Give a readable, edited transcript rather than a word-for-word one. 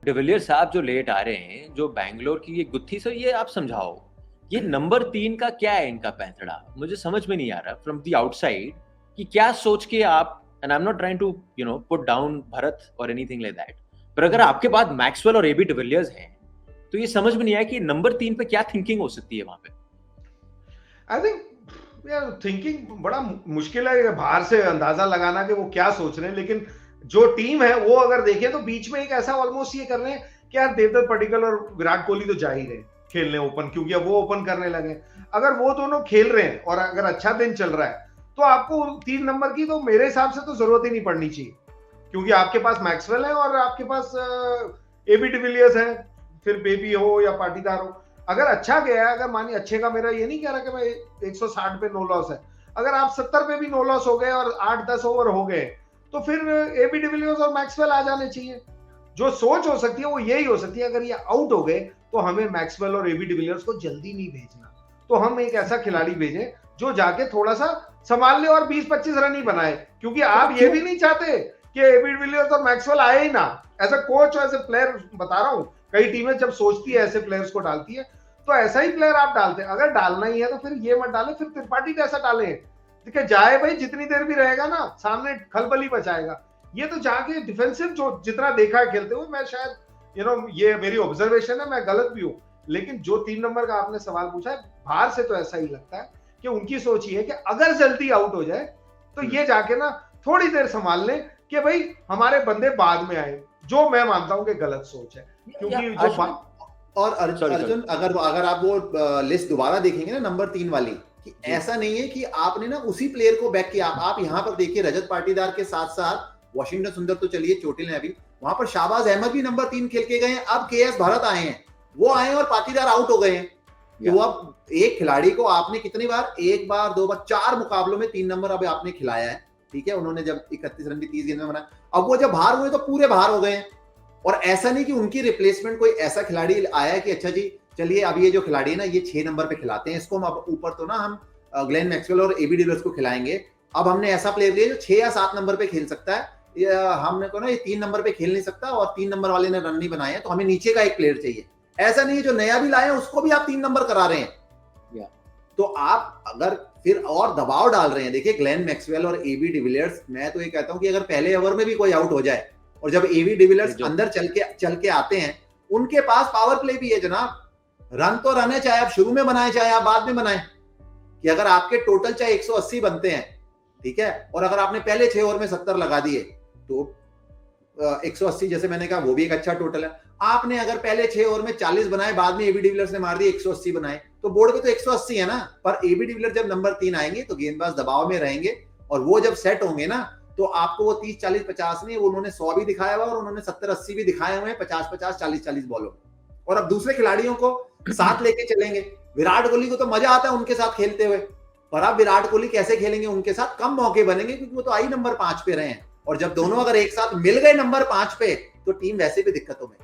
De Villiers साहब जो late आ रहे हैं, जो बैंगलोर की ये गुत्थी से, ये आप समझाओ, ये नंबर 3 का क्या है इनका पैंतड़ा? मुझे समझ में नहीं आ रहा फ्रॉम द आउटसाइड कि क्या सोच के आप, and I am not trying to put down Bharat और एनीथिंग लाइक दैट, पर अगर आपके पास मैक्सवेल और एबी डिविलियर्स हैं तो ये समझ में नहीं आया कि नंबर 3 पे क्या थिंकिंग हो सकती है वहां पे। आई थिंक यार थिंकिंग बड़ा मुश्किल है बाहर से अंदाजा लगाना कि वो क्या सोच रहे हैं, लेकिन जो टीम है वो अगर देखें तो बीच में एक ऐसा ऑलमोस्ट ये कर रहे हैं कि यार देवदत्त पडिक्कल और विराट कोहली तो जा ही रहे खेलने ओपन, क्योंकि अब वो ओपन करने लगे। अगर वो दोनों खेल रहे हैं और अगर अच्छा दिन चल रहा है तो आपको 3 नंबर की तो मेरे हिसाब से तो जरूरत ही नहीं पड़नी चाहिए, क्योंकि आपके पास मैक्सवेल है और आपके पास एबी डिविलियर्स है, फिर बेबी हो या पाटीदार हो। अगर अच्छा गया है, अगर मानिए अच्छे का मेरा ये नहीं कह रहा कि मैं 160 पे नो लॉस है, अगर आप 70 पे भी नो लॉस हो गए और 8-10 ओवर हो गए तो फिर एबी डिविलियर्स और मैक्सवेल आ जाने चाहिए। जो सोच हो सकती है वो यही हो सकती है, अगर ये आउट हो गए तो हमें मैक्सवेल और एबी डिविलियर्स को जल्दी नहीं भेजना, तो हम एक ऐसा खिलाड़ी भेजें जो जाके थोड़ा सा संभाल ले और 20-25 रन ही बनाए, क्योंकि आप ये भी नहीं चाहते कि एबी डिविलियर्स और मैक्सवेल आए ही ना। एज अ कोच और एज अ प्लेयर बता रहा हूं, कई टीमें जब सोचती है ऐसे प्लेयर्स को डालती है तो ऐसा ही प्लेयर आप डालते हैं। अगर डालना ही है तो फिर ये मत डालें, फिर त्रिपाठी जैसा डालें, देखिए जाए भाई, जितनी देर भी रहेगा ना सामने खलबली बचाएगा। ये तो जाके डिफेंसिव जो जितना देखा है खेलते हुए, मैं शायद ये मेरी ऑब्जर्वेशन है, मैं गलत भी हूं, लेकिन जो 3 नंबर का आपने सवाल पूछा है बाहर से तो ऐसा ही लगता है कि उनकी सोच ये है कि अगर जल्दी आउट हो जाए तो ये जाके ना थोड़ी देर संभाल लें कि भाई हमारे बंदे बाद में आए, जो मैं मानता हूं कि गलत सोच है। क्योंकि जो और अर्जुन अगर आप वो लिस्ट दोबारा देखेंगे ना नंबर 3 वाली, कि ऐसा नहीं है कि आपने ना उसी प्लेयर को बैक किया। आप यहाँ पर देखिए रजत पाटीदार के साथ साथ वॉशिंगटन सुंदर तो चलिए चोटिल है अभी, वहां पर शाहबाज अहमद भी नंबर 3 खेल के गए हैं। अब केएस भरत आए हैं, वो आए और पाटीदार आउट हो गए हैं। तो अब एक खिलाड़ी को आपने कितनी बार, 1 बार 2 बार 4 मुकाबलों में 3 नंबर अब आपने खिलाया है, ठीक है। उन्होंने जब 31 रन की 30 गेंद में बनाया, अब वो जब बाहर हुए तो पूरे बाहर हो गए। और ऐसा नहीं कि उनकी रिप्लेसमेंट कोई ऐसा खिलाड़ी आया कि अच्छा जी चलिए अब ये जो खिलाड़ी है ना ये 6 नंबर पे खिलाते हैं इसको, हम अब ऊपर तो ना हम ग्लेन मैक्सवेल और एबी डिविलियर्स को खिलाएंगे। अब हमने ऐसा प्लेयर लिया जो 6 या 7 नंबर पे खेल सकता है, हमने को ना ये 3 नंबर पे खेल नहीं सकता और 3 नंबर वाले ने रन नहीं बनाए हैं, तो हमें नीचे का एक प्लेयर चाहिए। ऐसा नहीं है जो नया भी लाए उसको भी आप 3 नंबर करा रहे हैं। तो आप अगर फिर और दबाव डाल रहे हैं, देखिए ग्लेन मैक्सवेल और एबी डिविलियर्स, मैं तो ये कहता हूं कि अगर पहले ओवर में भी कोई आउट हो जाए और जब एबी डिविलियर्स अंदर चल के आते हैं, उनके पास पावर प्ले भी है जनाब। रन तो रन है, चाहे आप शुरू में बनाए चाहे आप बाद में बनाए, कि अगर आपके टोटल चाहे 180 बनते हैं, ठीक है, और अगर आपने पहले 6 ओवर में 70 लगा दिए तो 180 जैसे मैंने कहा वो भी एक अच्छा टोटल है। आपने अगर पहले 6 ओवर में 40 बनाए, बाद में एबी डिविलियर्स ने मार दिए 180 बनाए, तो बोर्ड पे तो 180 है ना। पर एबी डिविलियर्स जब नंबर 3 आएंगे तो गेंदबाज दबाव में रहेंगे और वो जब सेट होंगे ना तो आपको वो 30-40-50 नहीं, वो उन्होंने 100 भी दिखाया हुआ और उन्होंने 70-80 भी दिखाए हुए हैं 50-50 40-40 बॉलों। और अब दूसरे खिलाड़ियों को साथ लेके चलेंगे। विराट कोहली को तो मजा आता है उनके साथ खेलते हुए, पर अब विराट कोहली कैसे खेलेंगे उनके साथ, कम मौके बनेंगे क्योंकि वो तो आई नंबर 5 पे रहे हैं। और जब दोनों अगर एक साथ मिल गए नंबर 5 पे तो टीम वैसे भी दिक्कतों में।